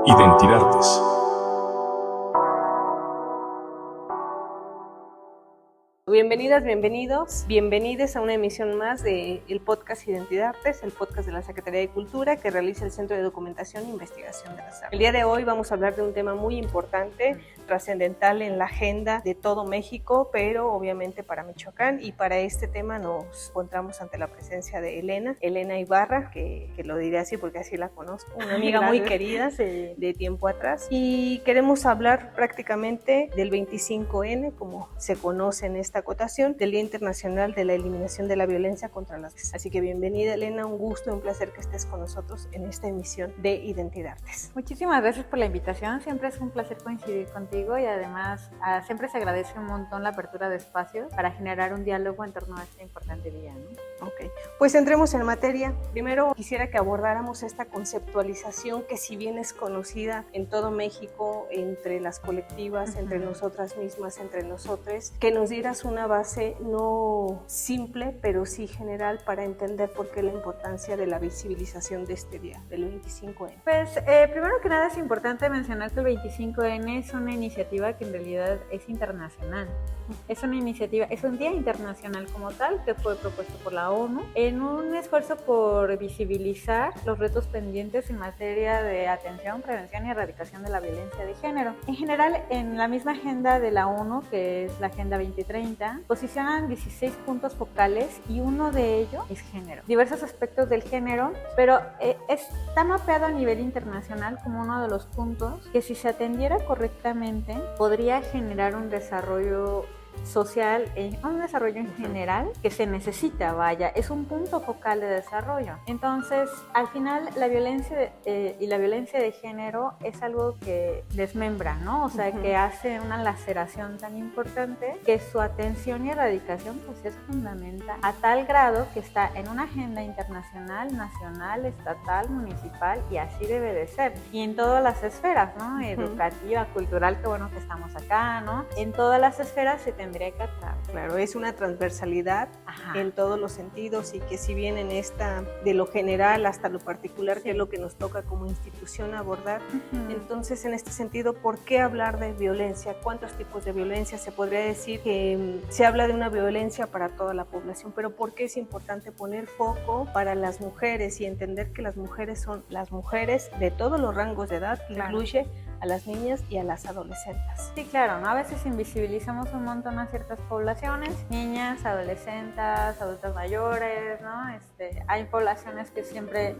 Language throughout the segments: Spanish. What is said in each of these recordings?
Identidades. Bienvenidas, bienvenidos a una emisión más del podcast Identidades, el podcast de la Secretaría de Cultura que realiza el Centro de Documentación e Investigación de las Artes. El día de hoy vamos a hablar de un tema muy importante, trascendental en la agenda de todo México, pero obviamente para Michoacán, y para este tema nos encontramos ante la presencia de Elena Ibarra, que lo diré así porque así la conozco, una amiga muy querida de tiempo atrás, y queremos hablar prácticamente del 25N, como se conoce en esta acotación, del Día Internacional de la Eliminación de la Violencia contra las Mujeres. Así que bienvenida, Elena, un gusto y un placer que estés con nosotros en esta emisión de Identidades. Muchísimas gracias por la invitación, siempre es un placer coincidir contigo y además siempre se agradece un montón la apertura de espacios para generar un diálogo en torno a este importante día, ¿no? Ok, pues entremos en materia. Primero quisiera que abordáramos esta conceptualización que, si bien es conocida en todo México, entre las colectivas, entre nosotras mismas, entre nosotros, que nos dieras una base no simple, pero sí general, para entender por qué la importancia de la visibilización de este día, del 25N. Pues primero que nada es importante mencionar que el 25N es una iniciativa que en realidad es internacional. Es una iniciativa, es un día internacional como tal que fue propuesto por la ONU en un esfuerzo por visibilizar los retos pendientes en materia de atención, prevención y erradicación de la violencia de género. En general, en la misma agenda de la ONU, que es la Agenda 2030, posicionan 16 puntos focales y uno de ellos es género. Diversos aspectos del género, pero está mapeado a nivel internacional como uno de los puntos que, si se atendiera correctamente, podría generar un desarrollo social, un desarrollo en general que se necesita, es un punto focal de desarrollo. Entonces, al final, la violencia y la violencia de género es algo que desmembra, ¿no? O sea, que hace una laceración tan importante que su atención y erradicación pues es fundamental, a tal grado que está en una agenda internacional, nacional, estatal, municipal, y así debe de ser. Y en todas las esferas, ¿no? Educativa, cultural, qué bueno que estamos acá, ¿no? En todas las esferas se tendría que atraer. Claro, es una transversalidad en todos los sentidos, y que, si bien en esta, de lo general hasta lo particular, que es lo que nos toca como institución abordar, entonces, en este sentido, ¿por qué hablar de violencia? ¿Cuántos tipos de violencia? Se podría decir que se habla de una violencia para toda la población, pero ¿por qué es importante poner foco para las mujeres y entender que las mujeres son las mujeres de todos los rangos de edad, que incluye a las niñas y a las adolescentes? Sí, claro, ¿no? A veces invisibilizamos un montón a ciertas poblaciones, niñas, adolescentes, adultos mayores, ¿no? Hay poblaciones que siempre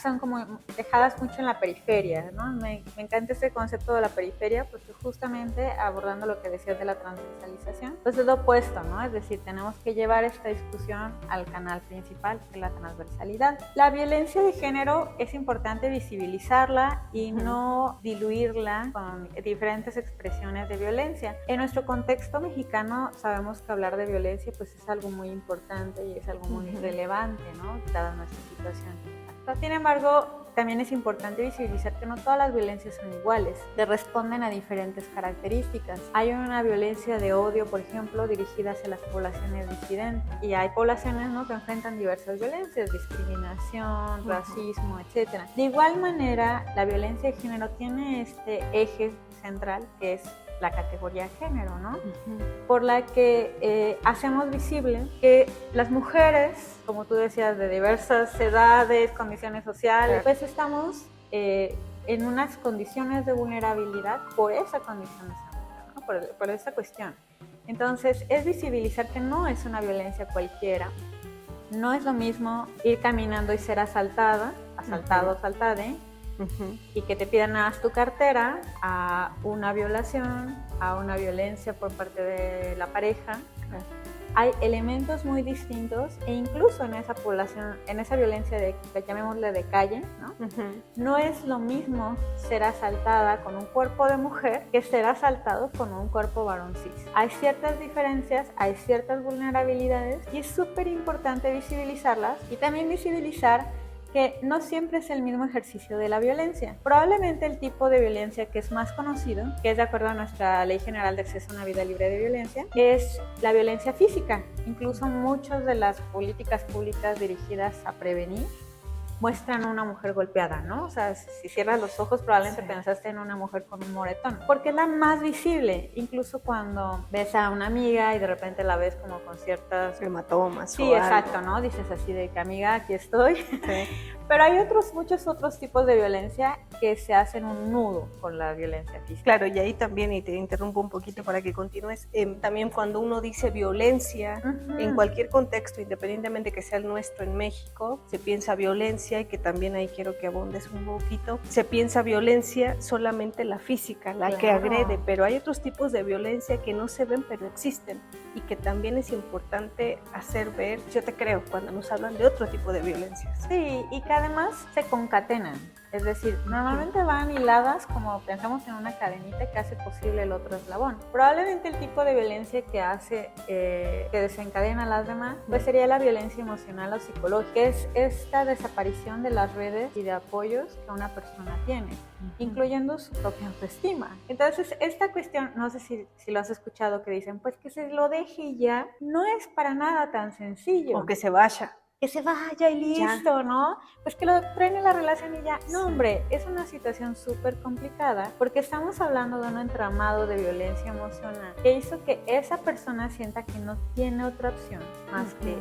son como dejadas mucho en la periferia, ¿no? Me encanta este concepto de la periferia porque, justamente abordando lo que decías de la transversalización, pues es lo opuesto, ¿no? Es decir, tenemos que llevar esta discusión al canal principal, que es la transversalidad. La violencia de género es importante visibilizarla y no diluirla con diferentes expresiones de violencia. En nuestro contexto mexicano sabemos que hablar de violencia pues es algo muy importante y es algo muy relevante, ¿no? Dada nuestra situación. Sin embargo, también es importante visibilizar que no todas las violencias son iguales, que responden a diferentes características. Hay una violencia de odio, por ejemplo, dirigida hacia las poblaciones disidentes, y hay poblaciones, ¿no?, que enfrentan diversas violencias, discriminación, racismo, etc. De igual manera, la violencia de género tiene este eje central que es la categoría género, ¿no? Por la que hacemos visible que las mujeres, como tú decías, de diversas edades, condiciones sociales, pues estamos en unas condiciones de vulnerabilidad por esa condición de salud, ¿no? Por esa cuestión. Entonces, es visibilizar que no es una violencia cualquiera. No es lo mismo ir caminando y ser asaltado, asaltade, y que te pidan nada más tu cartera, a una violación, a una violencia por parte de la pareja. Hay elementos muy distintos, e incluso en esa población, en esa violencia llamémosle de calle, ¿no? No es lo mismo ser asaltada con un cuerpo de mujer que ser asaltado con un cuerpo varón cis. Hay ciertas diferencias, hay ciertas vulnerabilidades, y es súper importante visibilizarlas, y también visibilizar que no siempre es el mismo ejercicio de la violencia. Probablemente el tipo de violencia que es más conocido, que es de acuerdo a nuestra Ley General de Acceso a una Vida Libre de Violencia, es la violencia física. Incluso muchas de las políticas públicas dirigidas a prevenir muestran a una mujer golpeada, ¿no? O sea, si cierras los ojos probablemente pensaste en una mujer con un moretón, porque es la más visible, incluso cuando ves a una amiga y de repente la ves como con ciertas hematomas. Sí, exacto, ¿no? Dices así de que amiga, aquí estoy. Sí. Pero hay muchos otros tipos de violencia que se hacen un nudo con la violencia física. Claro, y ahí también, y te interrumpo un poquito para que continúes, también cuando uno dice violencia, en cualquier contexto, independientemente que sea el nuestro en México, se piensa violencia, y que también ahí quiero que abondes un poquito, se piensa violencia solamente la física, la que agrede, pero hay otros tipos de violencia que no se ven, pero existen, y que también es importante hacer ver, yo te creo, cuando nos hablan de otro tipo de violencias. Sí, y que además se concatenan. Es decir, normalmente van hiladas como pensamos en una cadenita que hace posible el otro eslabón. Probablemente el tipo de violencia que hace, que desencadena a las demás, pues sería la violencia emocional o psicológica, que es esta desaparición de las redes y de apoyos que una persona tiene, incluyendo su propia autoestima. Entonces, esta cuestión, no sé si lo has escuchado, que dicen, pues que se lo deje ya, no es para nada tan sencillo. O que se vaya. Que se vaya y listo, ya. ¿No? Pues que lo truene la relación y ya. No, hombre, es una situación súper complicada porque estamos hablando de un entramado de violencia emocional que hizo que esa persona sienta que no tiene otra opción más que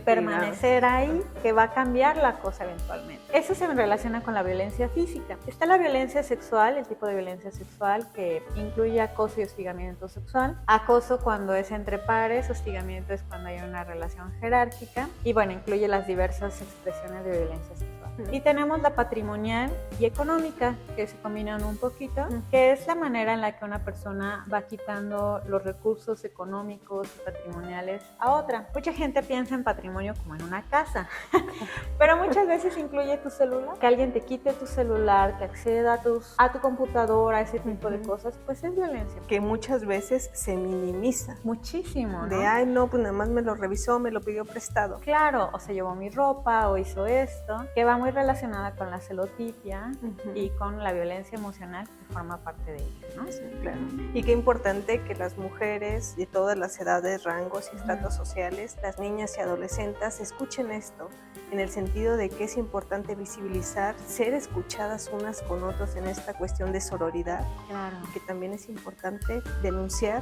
permanecer ahí, que va a cambiar la cosa eventualmente. Eso se relaciona con la violencia física. Está la violencia sexual, el tipo de violencia sexual que incluye acoso y hostigamiento sexual. Acoso cuando es entre pares, hostigamiento es cuando hay una relación jerárquica. Y bueno, incluye las diversas expresiones de violencia sexual. Y tenemos la patrimonial y económica, que se combinan un poquito, que es la manera en la que una persona va quitando los recursos económicos y patrimoniales a otra. Mucha gente piensa en patrimonio como en una casa, pero muchas veces incluye tu celular. Que alguien te quite tu celular, que acceda a tu computadora, ese tipo de cosas, pues es violencia. Que muchas veces se minimiza. Muchísimo, ¿no? De, ay, no, pues nada más me lo revisó, me lo pidió prestado. Claro, o se llevó mi ropa, o hizo esto, que va muy relacionada con la celotipia y con la violencia emocional que forma parte de ella, ¿no? Sí, claro. Y qué importante que las mujeres de todas las edades, rangos y estratos sociales, las niñas y adolescentes, escuchen esto, en el sentido de que es importante visibilizar, ser escuchadas unas con otros en esta cuestión de sororidad, claro. Que también es importante denunciar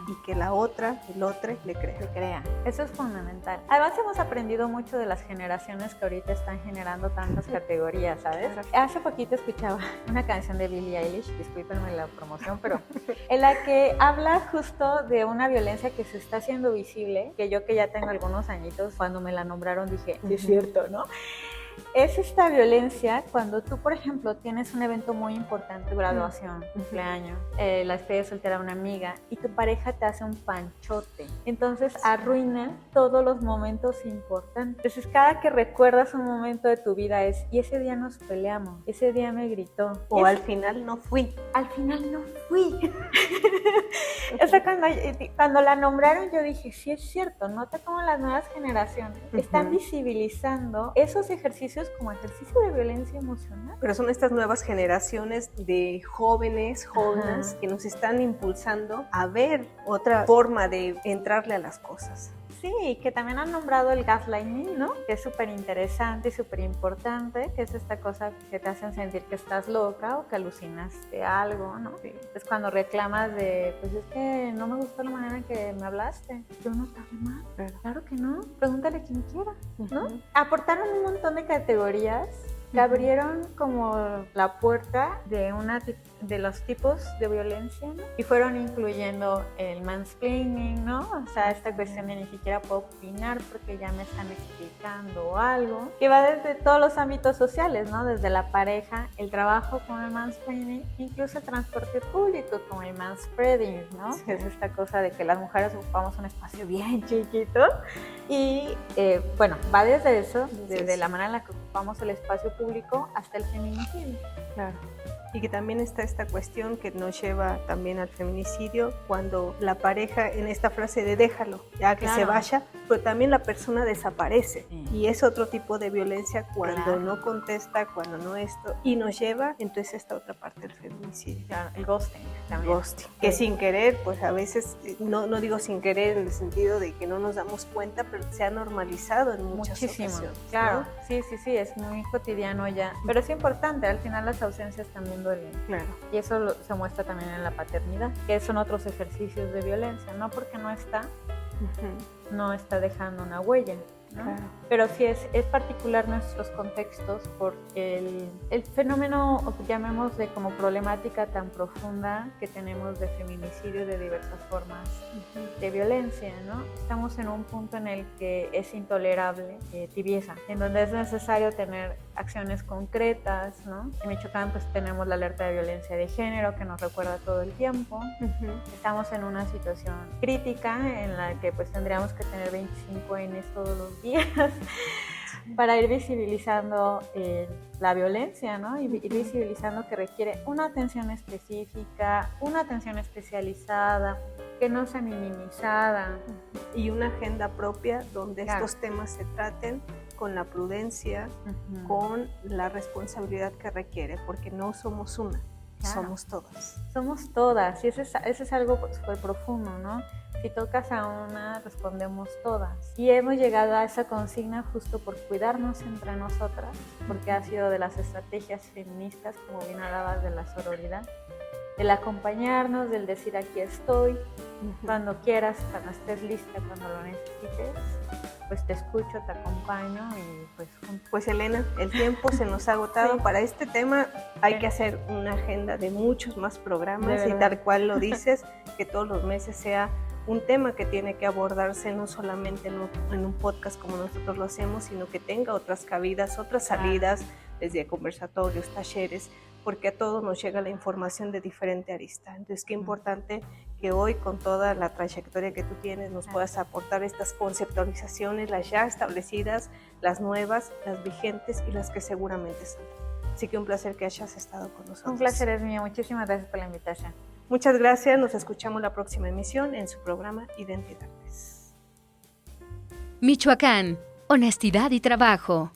y que la otra, el otro, le crea. Eso es fundamental. Además hemos aprendido mucho de las generaciones que ahorita están generando tantas categorías, ¿sabes? Hace poquito escuchaba una canción de Billie Eilish, discúlpenme la promoción, pero en la que habla justo de una violencia que se está haciendo visible, que yo que ya tengo algunos añitos, cuando me la nombraron dije, sí es cierto, ¿no? Es esta violencia cuando tú, por ejemplo, tienes un evento muy importante, graduación, cumpleaños, la despedida de soltera de una amiga, y tu pareja te hace un panchote. Entonces arruina todos los momentos importantes. Entonces cada que recuerdas un momento de tu vida es, y ese día nos peleamos, ese día me gritó. O al final no fui. Al final no fui. O sea, cuando la nombraron yo dije, sí es cierto, nota cómo las nuevas generaciones están visibilizando esos ejercicios como ejercicio de violencia emocional. Pero son estas nuevas generaciones de jóvenes que nos están impulsando a ver otra forma de entrarle a las cosas. Sí, que también han nombrado el gaslighting, ¿no? Que es súper interesante y súper importante, que es esta cosa que te hacen sentir que estás loca o que alucinaste algo, ¿no? Sí. Es cuando reclamas de, pues es que no me gustó la manera en que me hablaste. Yo no estaba mal. Claro que no. Pregúntale a quien quiera, ¿no? Aportaron un montón de categorías que abrieron como la puerta de los tipos de violencia, ¿no? Y fueron incluyendo el mansplaining, ¿no? O sea, esta cuestión de ni siquiera puedo opinar porque ya me están explicando algo, que va desde todos los ámbitos sociales, ¿no? Desde la pareja, el trabajo con el mansplaining, incluso el transporte público con el manspreading, ¿no? Sí. Que es esta cosa de que las mujeres ocupamos un espacio bien chiquito y, bueno, va desde eso, desde la manera en la que ocupamos el espacio público hasta el feminicidio. Claro. Y que también está esta cuestión que nos lleva también al feminicidio, cuando la pareja, en esta frase de déjalo, ya que se vaya, pero también la persona desaparece. Sí. Y es otro tipo de violencia cuando Claro. no contesta, cuando no esto, y nos lleva entonces a esta otra parte del feminicidio. Claro, el ghosting también. Ghosting, que sin querer, pues a veces, no digo sin querer en el sentido de que no nos damos cuenta, pero se ha normalizado en muchas Muchísimo, ocasiones. claro, ¿no? sí, es muy cotidiano ya, pero es importante, al final las ausencias también duelen. Claro. Y eso se muestra también en la paternidad, que son otros ejercicios de violencia, no porque no está, no está dejando una huella, ¿no? Claro. Pero sí es particular nuestros contextos por el fenómeno, o llamémosle como problemática tan profunda que tenemos de feminicidio de diversas formas de violencia, ¿no? Estamos en un punto en el que es intolerable tibieza, en donde es necesario tener acciones concretas, ¿no? En Michoacán pues tenemos la alerta de violencia de género que nos recuerda todo el tiempo. Estamos en una situación crítica en la que pues tendríamos que tener 25 Ns todos los días para ir visibilizando la violencia, ¿no? Y ir visibilizando que requiere una atención específica, una atención especializada, que no sea minimizada. Y una agenda propia donde Claro. estos temas se traten con la prudencia, con la responsabilidad que requiere, porque no somos una, Claro. somos todas. Somos todas, y ese es algo súper profundo, ¿no? Si tocas a una, respondemos todas. Y hemos llegado a esa consigna justo por cuidarnos entre nosotras, porque ha sido de las estrategias feministas, como bien hablabas de la sororidad, del acompañarnos, del decir aquí estoy, cuando quieras, cuando estés lista, cuando lo necesites, pues te escucho, te acompaño y pues juntos. Pues Elena, el tiempo se nos ha agotado. Sí. Para este tema hay que hacer una agenda de muchos más programas De y verdad. tal cual lo dices, que todos los meses sea un tema que tiene que abordarse no solamente en un podcast como nosotros lo hacemos, sino que tenga otras cabidas, otras salidas, desde conversatorios, talleres, porque a todos nos llega la información de diferente arista. Entonces, qué importante que hoy, con toda la trayectoria que tú tienes, nos puedas aportar estas conceptualizaciones, las ya establecidas, las nuevas, las vigentes y las que seguramente saldrán. Así que un placer que hayas estado con nosotros. Un placer es mío, muchísimas gracias por la invitación. Muchas gracias, nos escuchamos la próxima emisión en su programa Identidades. Michoacán, honestidad y trabajo.